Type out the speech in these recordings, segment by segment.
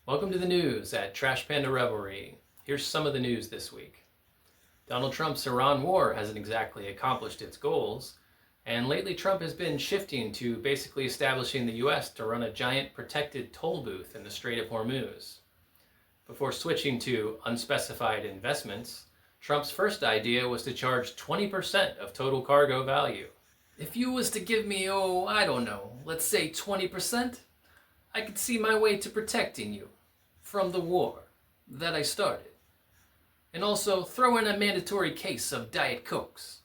Welcome to the news at Trash Panda Revelry. Here's some of the news this week. Donald Trump's Iran war hasn't exactly accomplished its goals, and lately Trump has been shifting to basically establishing the US to run a giant protected toll booth in the Strait of Hormuz. Before switching to unspecified investments, Trump's first idea was to charge 20% of total cargo value. If you was to give me, I don't know, let's say 20%, I could see my way to protecting you from the war that I started. And also throw in a mandatory case of Diet Cokes.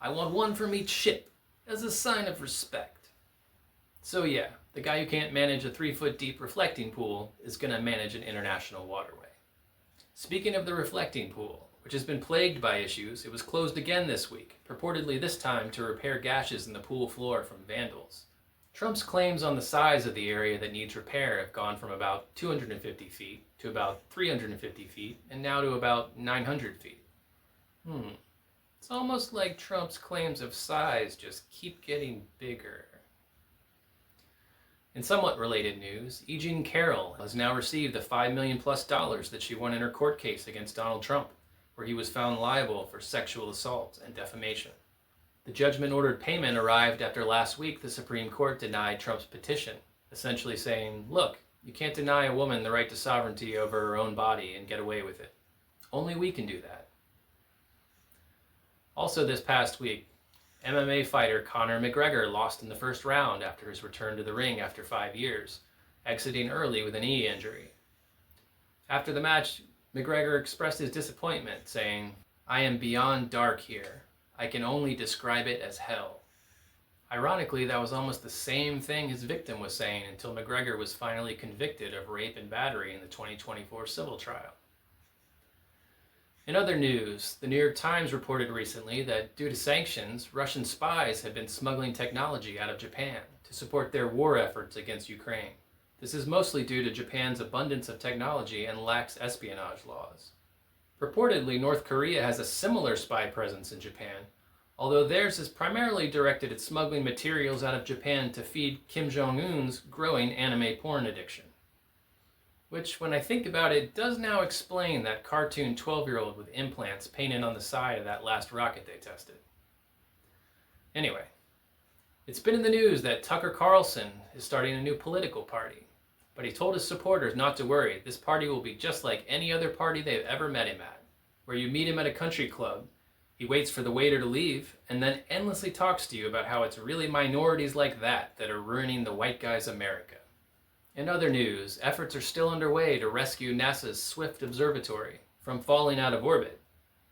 I want one from each ship as a sign of respect. So yeah, the guy who can't manage a 3-foot deep reflecting pool is gonna manage an international waterway. Speaking of the reflecting pool, which has been plagued by issues, it was closed again this week, purportedly this time to repair gashes in the pool floor from vandals. Trump's claims on the size of the area that needs repair have gone from about 250 feet to about 350 feet and now to about 900 feet. It's almost like Trump's claims of size just keep getting bigger. In somewhat related news, E. Jean Carroll has now received the $5 million plus that she won in her court case against Donald Trump, where he was found liable for sexual assault and defamation. The judgment-ordered payment arrived after last week the Supreme Court denied Trump's petition, essentially saying, look, you can't deny a woman the right to sovereignty over her own body and get away with it. Only we can do that. Also this past week, MMA fighter Conor McGregor lost in the first round after his return to the ring after 5 years, exiting early with a knee injury. After the match, McGregor expressed his disappointment, saying, I am beyond dark here. I can only describe it as hell. Ironically, that was almost the same thing his victim was saying until McGregor was finally convicted of rape and battery in the 2024 civil trial. In other news, the New York Times reported recently that due to sanctions, Russian spies have been smuggling technology out of Japan to support their war efforts against Ukraine. This is mostly due to Japan's abundance of technology and lax espionage laws. Purportedly, North Korea has a similar spy presence in Japan, although theirs is primarily directed at smuggling materials out of Japan to feed Kim Jong-un's growing anime porn addiction. Which, when I think about it, does now explain that cartoon 12-year-old with implants painted on the side of that last rocket they tested. Anyway, it's been in the news that Tucker Carlson is starting a new political party, but he told his supporters not to worry. This party will be just like any other party they've ever met him at, where you meet him at a country club, he waits for the waiter to leave, and then endlessly talks to you about how it's really minorities like that that are ruining the white guy's America. In other news, efforts are still underway to rescue NASA's Swift observatory from falling out of orbit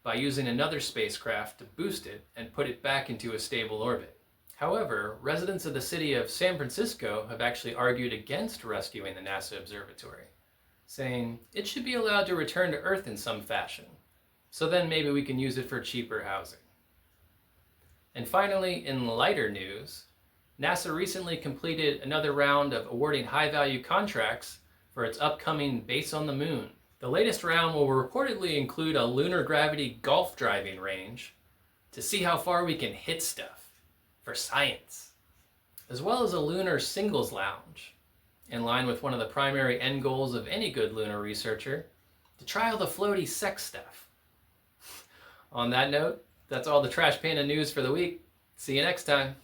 by using another spacecraft to boost it and put it back into a stable orbit. However, residents of the city of San Francisco have actually argued against rescuing the NASA observatory, saying it should be allowed to return to Earth in some fashion, so then maybe we can use it for cheaper housing. And finally, in lighter news, NASA recently completed another round of awarding high-value contracts for its upcoming base on the moon. The latest round will reportedly include a lunar gravity golf driving range to see how far we can hit stuff for science, as well as a lunar singles lounge, in line with one of the primary end goals of any good lunar researcher, to try all the floaty sex stuff. On that note, that's all the Trash Panda news for the week. See you next time.